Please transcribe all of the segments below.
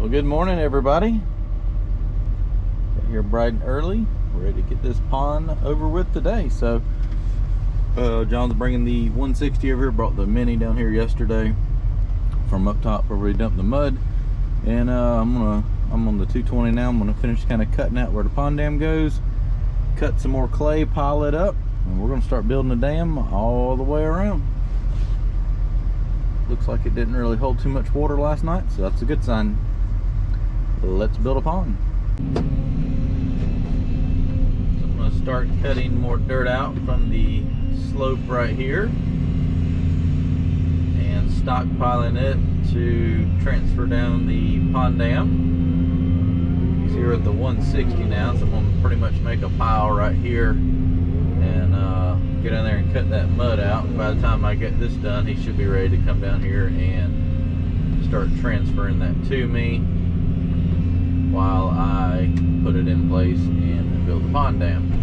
Well, good morning, everybody. Got here bright and early, ready to get this pond over with today. So, John's bringing the 160 over here. Brought the mini down here yesterday from up top where we dumped the mud, and I'm on the 220 now. I'm gonna finish kind of cutting out where the pond dam goes, cut some more clay, pile it up, and we're gonna start building the dam all the way around. Looks like it didn't really hold too much water last night, so that's a good sign. Let's build a pond. So I'm going to start cutting more dirt out from the slope right here and stockpiling it to transfer down the pond dam. So we're at the 160 now, so I'm going to pretty much make a pile right here and get in there and cut that mud out. By the time I get this done, he should be ready to come down here and start transferring that to me while I put it in place and build the pond dam.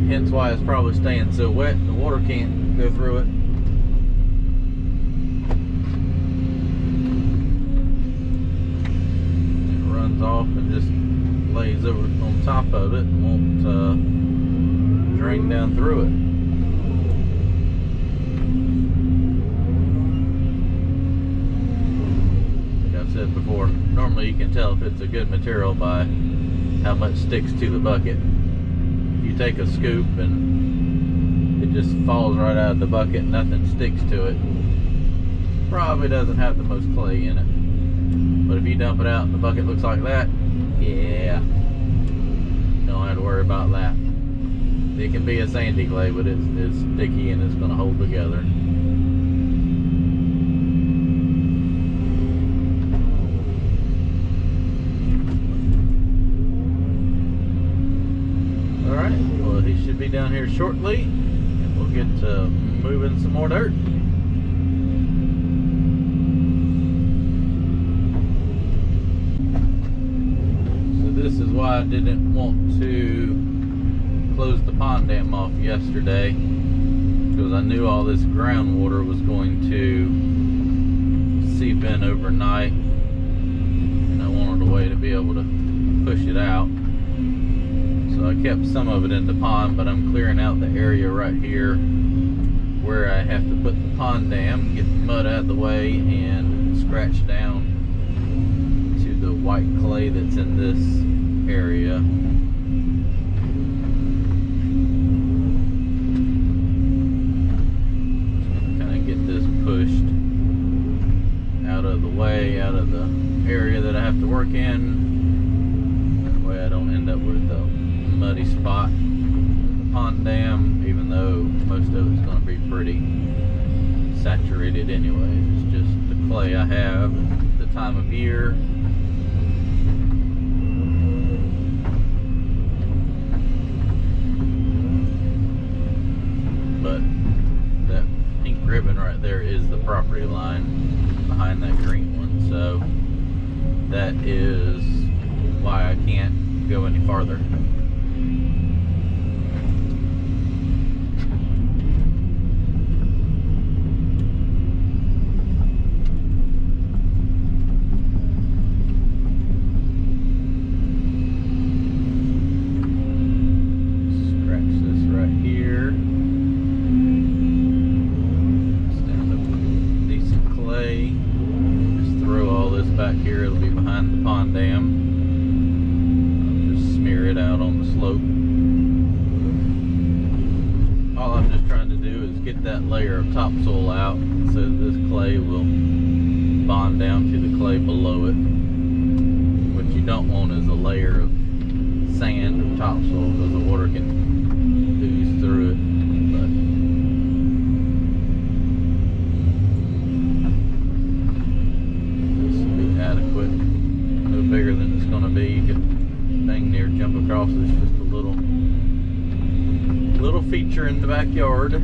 Hence why it's probably staying so wet, the water can't go through it. It runs off and just lays over on top of it and won't drain down through it. Like I've said before, normally you can tell if it's a good material by how much sticks to the bucket. You take a scoop and it just falls right out of the bucket, nothing sticks to it, probably doesn't have the most clay in it. But if you dump it out and the bucket looks like that, yeah, don't have to worry about that. It can be a sandy clay, but it's sticky and it's going to hold together. Alright, well, he should be down here shortly, and we'll get to moving some more dirt. So this is why I didn't want to close the pond dam off yesterday, because I knew all this groundwater was going to seep in overnight, and I wanted a way to be able to push it out. So I kept some of it in the pond, but I'm clearing out the area right here where I have to put the pond dam, get the mud out of the way, and scratch down to the white clay that's in this area. Just gonna kind of get this pushed out of the way, out of the area that I have to work in. That way I don't end up with the muddy spot in the pond dam, even though most of it's going to be pretty saturated anyway. It's just the clay I have at the time of year. But that pink ribbon right there is the property line behind that green one, so that is why I can't go any farther. behind the pond dam. I'll just smear it out on the slope. All I'm just trying to do is get that layer of topsoil out so that this clay will bond down to the clay below it. What you don't want is a layer of sand or topsoil, because the water can ooze through it. But this will be adequate. No bigger than it's going to be. You can dang near jump across. It's just a little feature in the backyard.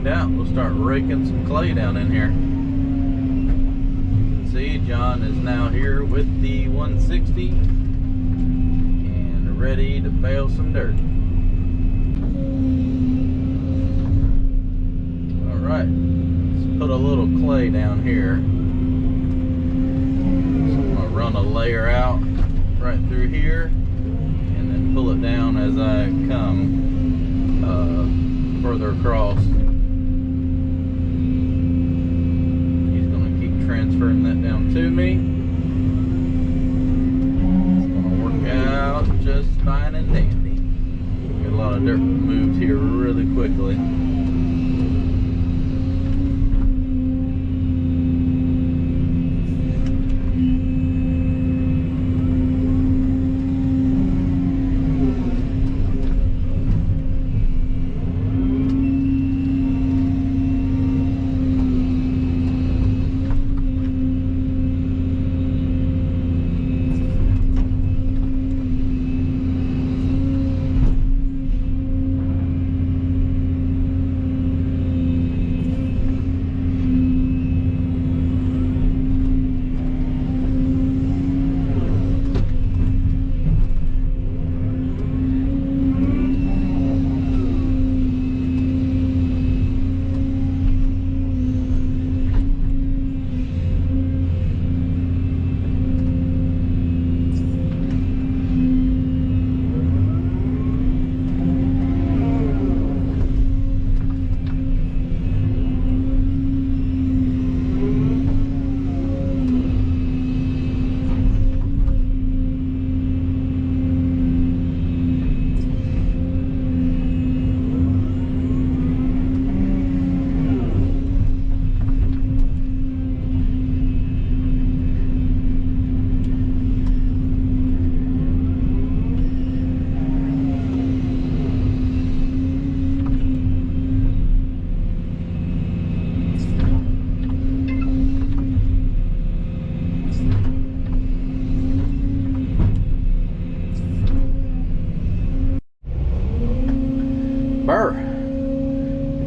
Out. We'll start raking some clay down in here. See, John is now here with the 160 and ready to bale some dirt. Alright, let's put a little clay down here. So I'm going to run a layer out right through here and then pull it down as I come further across. Transferring that down to me. It's going to work out just fine and dandy. Get a lot of dirt moved here really quickly.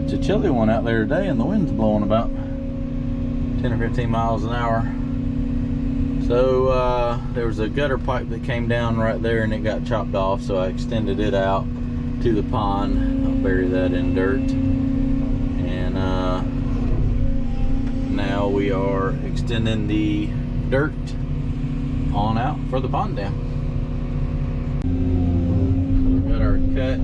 It's a chilly one out there today, and the wind's blowing about 10 or 15 miles an hour. So there was a gutter pipe that came down right there and it got chopped off, so I extended it out to the pond. I'll bury that in dirt. And now we are extending the dirt on out for the pond dam. So we got our cut.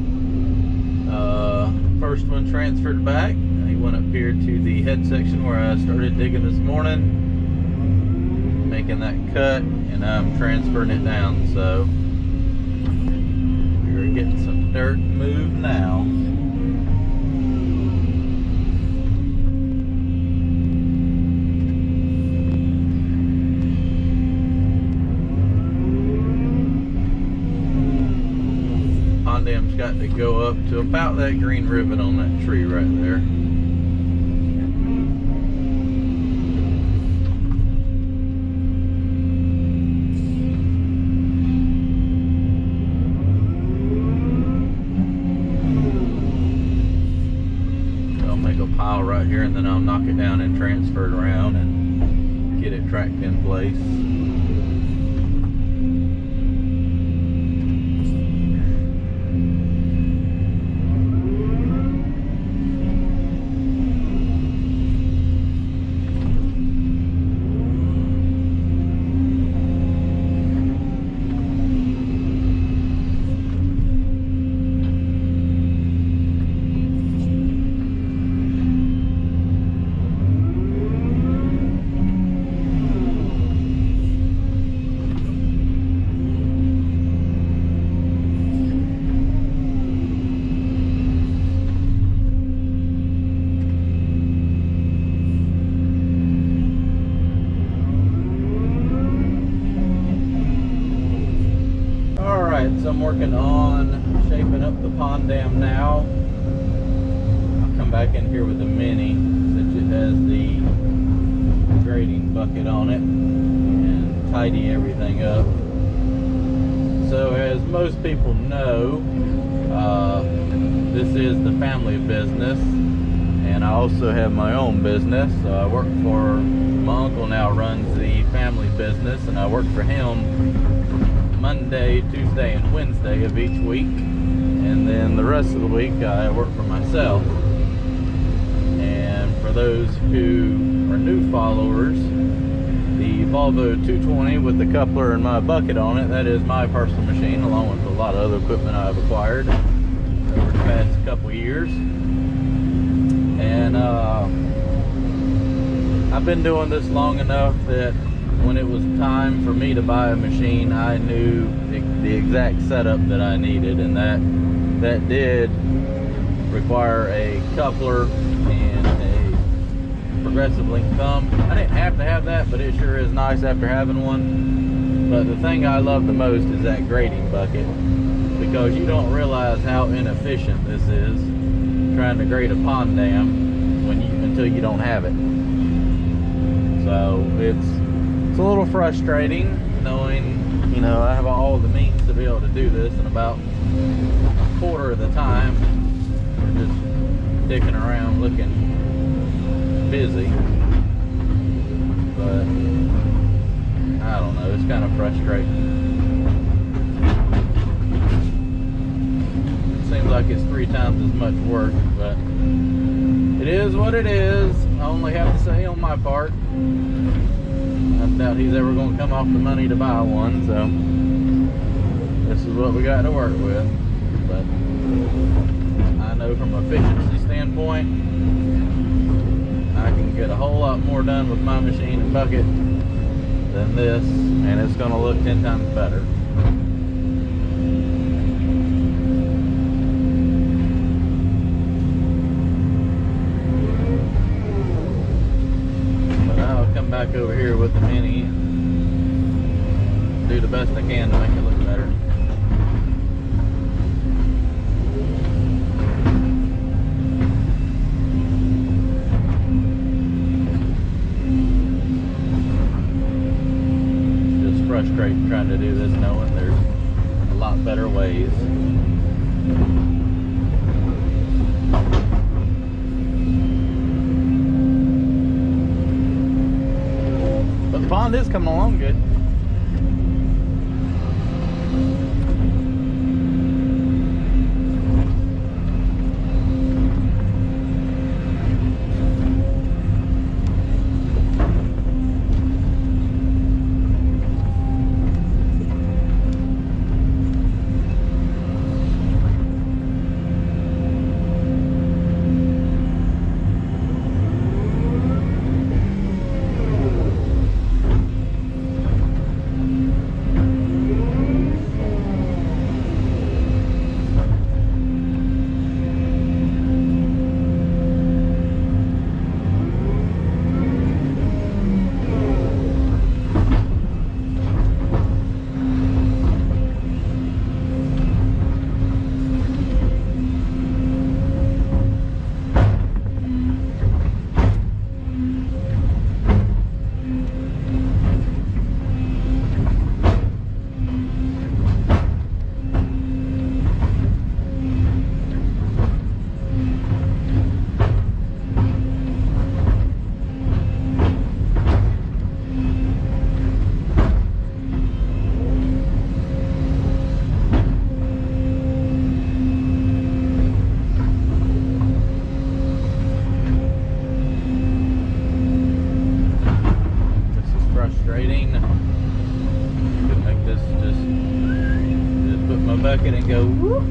First one transferred back. He went up here to the head section where I started digging this morning, making that cut, and I'm transferring it down. So we're getting some dirt moved now. Dam's got to go up to about that green ribbon on that tree right there. down, knock it down, and transfer it around and get it tracked in place. So I'm working on shaping up the pond dam now. I'll come back in here with the Mini since it has the grading bucket on it and tidy everything up. So as most people know, this is the family business, and I also have my own business. So I work for my uncle now, runs the family business, and I work for him Monday, Tuesday, and Wednesday of each week, and then the rest of the week I work for myself. And for those who are new followers, the Volvo 220 with the coupler and my bucket on it, that is my personal machine, along with a lot of other equipment I've acquired over the past couple years. And I've been doing this long enough that when it was time for me to buy a machine, I knew the exact setup that I needed, and that did require a coupler and a progressive link thumb. I didn't have to have that, but it sure is nice after having one. But the thing I love the most is that grading bucket, because you don't realize how inefficient this is trying to grade a pond dam until you don't have it. So it's a little frustrating knowing, you know, I have all the means to be able to do this, and about a quarter of the time we're just dicking around looking busy. But I don't know, it's kind of frustrating. It seems like it's 3 times as much work, but it is what it is. I only have to say on my part. I doubt he's ever going to come off the money to buy one, so this is what we got to work with. But I know from an efficiency standpoint, I can get a whole lot more done with my machine and bucket than this, and it's going to look 10 times better. Back over here with the Mini and do the best I can to make it look better. It's just frustrating trying to do this knowing there's a lot better ways. The pond is coming along good. frustrating. Could make this just put my bucket and go whoop.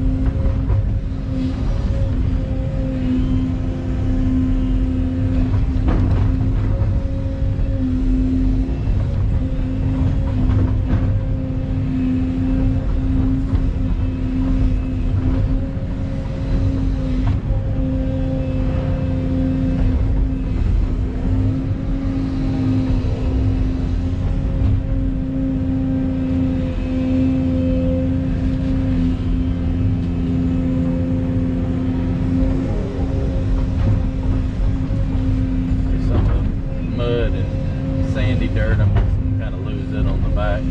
Dirt, I'm just kind of lose it on the back.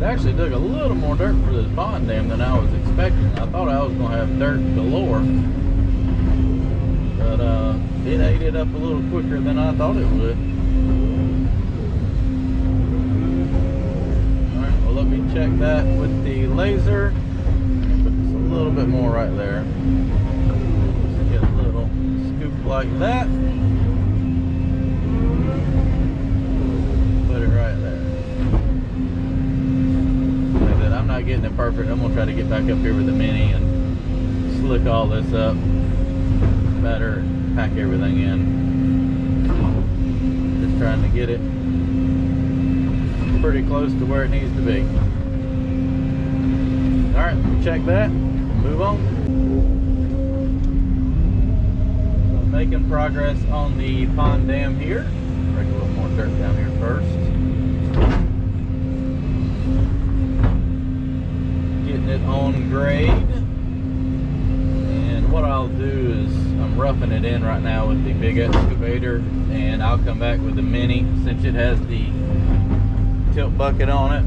Actually dug a little more dirt for this pond dam than I was expecting. I thought I was going to have dirt galore, but it ate it up a little quicker than I thought it would. Alright, well let me check that with the laser. Put just a little bit more right there. Just get a little scoop like that. Put it right there. I'm not getting it perfect. I'm gonna try to get back up here with the mini and slick all this up better, pack everything in. Just trying to get it pretty close to where it needs to be. Alright, check that, move on. Making progress on the pond dam here. Break a little more dirt down here first. Getting it on grade, and what I'll do is I'm roughing it in right now with the big excavator, and I'll come back with the mini since it has the tilt bucket on it.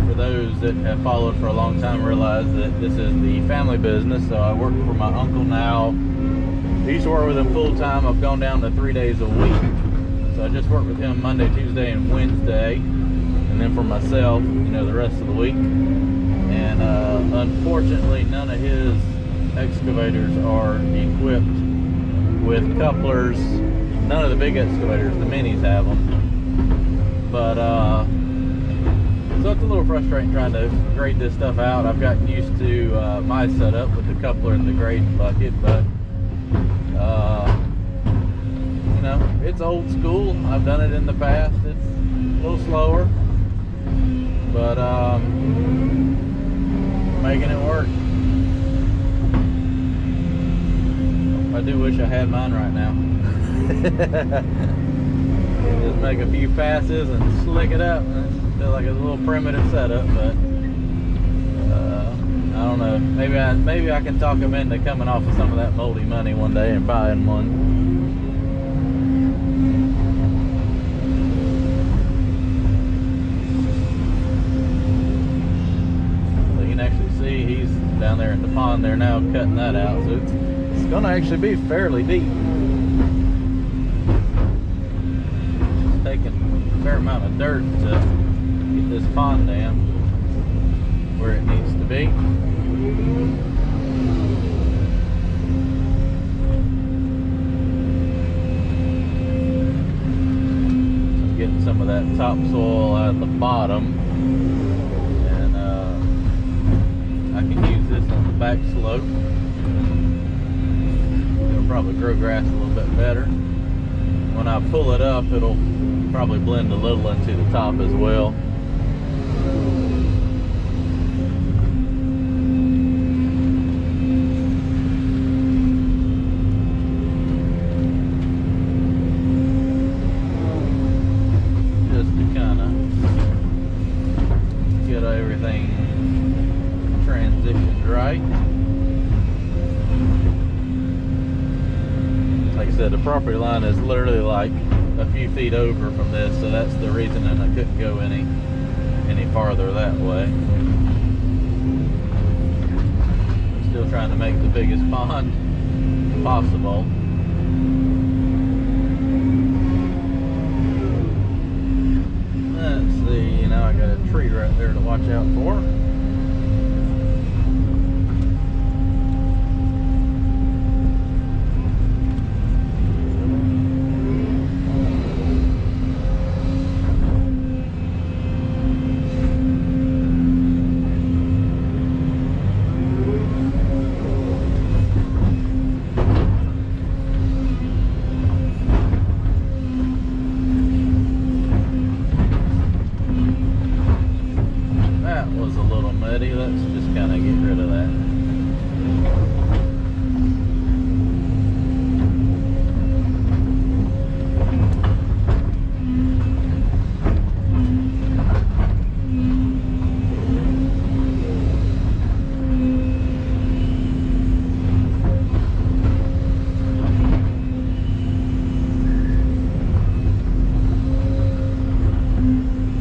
For those that have followed for a long time realize that this is the family business, so I work for my uncle now. I used to work with him full time. I've gone down to 3 days a week, so I just work with him Monday, Tuesday, and Wednesday. And then for myself, you know, the rest of the week. And unfortunately, none of his excavators are equipped with couplers. None of the big excavators, the minis, have them. But so it's a little frustrating trying to grade this stuff out. I've gotten used to my setup with the coupler and the grade bucket, but you know, it's old school. I've done it in the past. It's a little slower, but making it work. I do wish I had mine right now. Just make a few passes and slick it up. I feel like it's a little primitive setup, but I don't know. Maybe I can talk them into coming off of some of that moldy money one day and buying one. He's down there in the pond there now cutting that out, so it's gonna actually be fairly deep. It's taking a fair amount of dirt to get this pond dam where it needs to be. Just getting some of that topsoil out of the bottom. I can use this on the back slope. It'll probably grow grass a little bit better. When when I pull it up, it'll probably blend a little into the top as well. Just to kind of get everything transitioned right. Like I said, the property line is literally like a few feet over from this, so that's the reason that I couldn't go any farther that way. I'm still trying to make the biggest pond possible. Let's see, now I got a tree right there to watch out for. Let's just kind of get rid of that.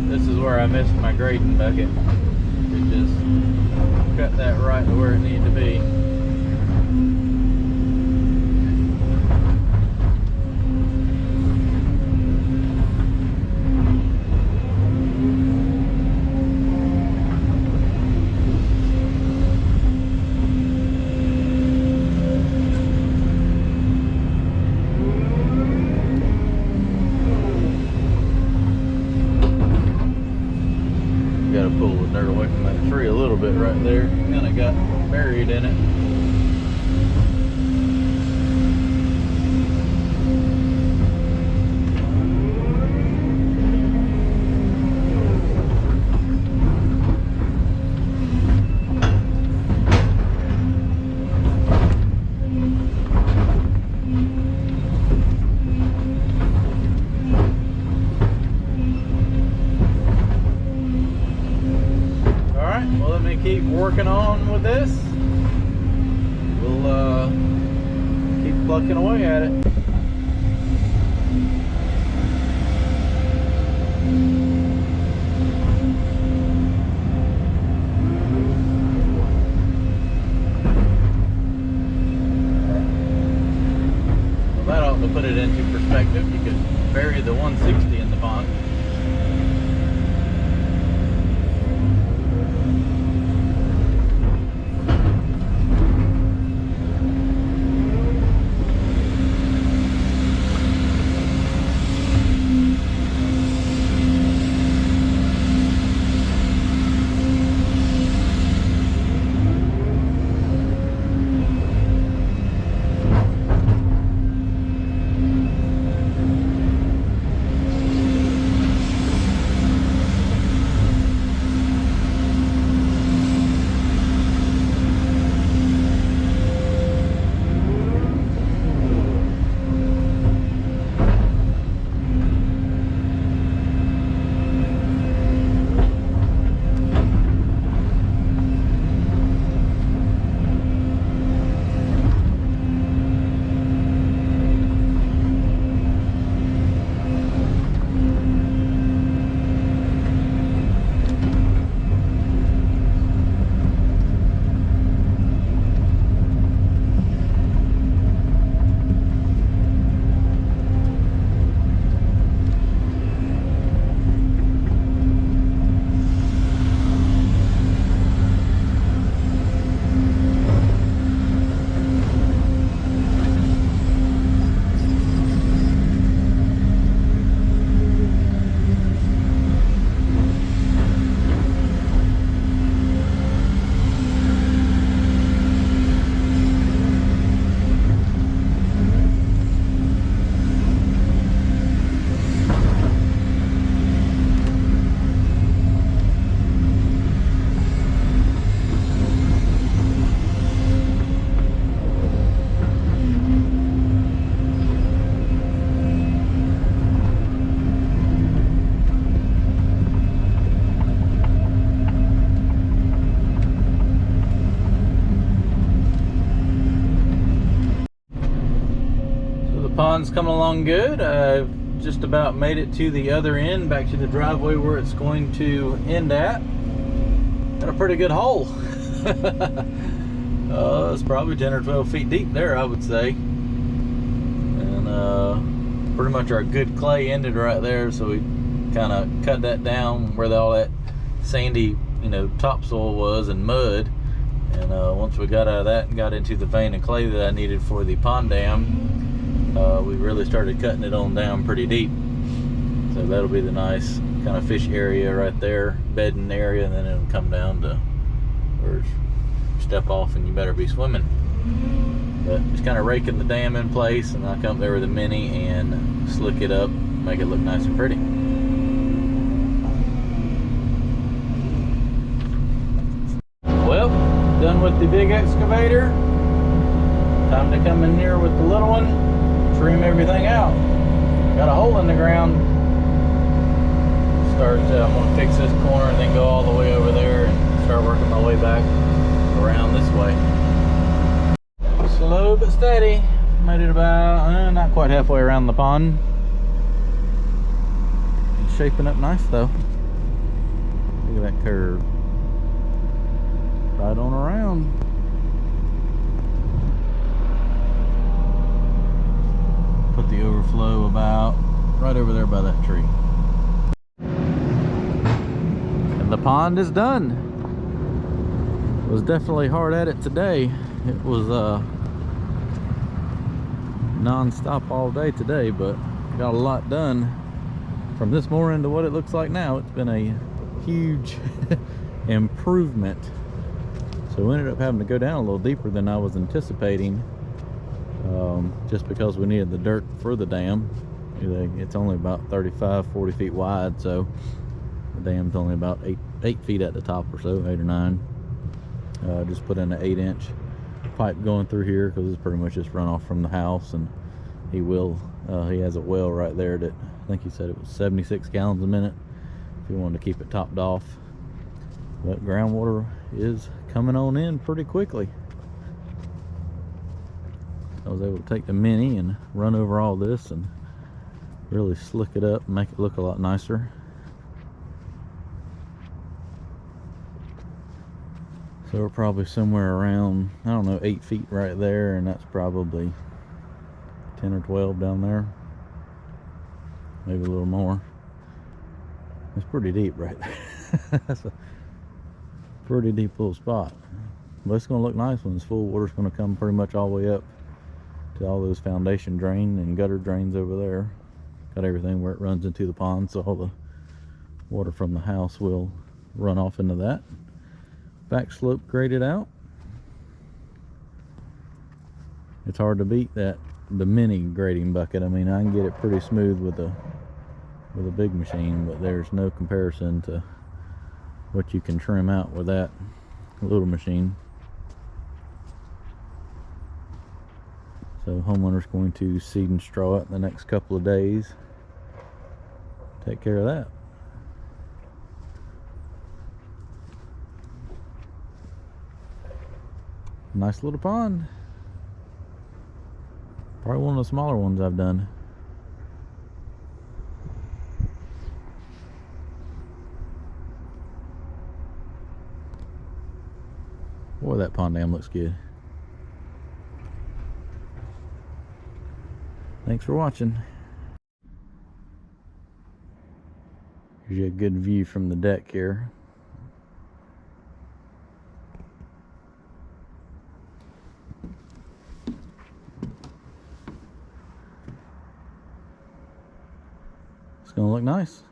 This is where I missed my grading bucket. It just cut that right to where it needed to be. Got to pull the dirt away from that tree a little bit right there. Kind of got buried in it. Well, let me keep working on with this. We'll keep plucking away at it. Well, that ought to put it into perspective. You could bury the 160 in the pond. pond's coming along good. I've just about made it to the other end, back to the driveway where it's going to end at. Got a pretty good hole. It's probably 10 or 12 feet deep there, I would say. And pretty much our good clay ended right there, so we kind of cut that down where all that sandy, topsoil was and mud. And once we got out of that and got into the vein of clay that I needed for the pond dam, we really started cutting it on down pretty deep. So that'll be the nice kind of fish area right there, bedding area, and then it'll come down to where step off and you better be swimming. But just kind of raking the dam in place, and I'll come there with a mini and slick it up, make it look nice and pretty. Well, done with the big excavator. Time to come in here with the little one, trim everything out. Got a hole in the ground. I'm gonna fix this corner and then go all the way over there and start working my way back around this way. Slow but steady. Made it about not quite halfway around the pond. It's shaping up nice though. Look at that curve. Right on around. Put the overflow about right over there by that tree. And the pond is done. Was definitely hard at it today. It was non-stop all day today, but got a lot done. From this morning to what it looks like now, it's been a huge improvement. So we ended up having to go down a little deeper than I was anticipating, just because we needed the dirt for the dam. It's only about 35-40 feet wide, so the dam's only about 8 feet at the top or so, 8 or 9. Just put in an 8-inch pipe going through here because it's pretty much just runoff from the house, and he has a well right there that I think he said it was 76 gallons a minute if you wanted to keep it topped off. But groundwater is coming on in pretty quickly. I was able to take the mini and run over all this and really slick it up and make it look a lot nicer. So we're probably somewhere around, I don't know, 8 feet right there, and that's probably 10 or 12 down there. Maybe a little more. It's pretty deep right there. That's a pretty deep little spot. But it's going to look nice when this full water's going to come pretty much all the way up to all those foundation drain and gutter drains over there. Got everything where it runs into the pond, so all the water from the house will run off into that. Back slope graded out. It's hard to beat the mini grading bucket. I mean, I can get it pretty smooth with a big machine, but there's no comparison to what you can trim out with that little machine. So homeowner's going to seed and straw it in the next couple of days. Take care of that. Nice little pond. Probably one of the smaller ones I've done. Boy, that pond dam looks good. Thanks for watching. Here's a good view from the deck here. It's gonna look nice.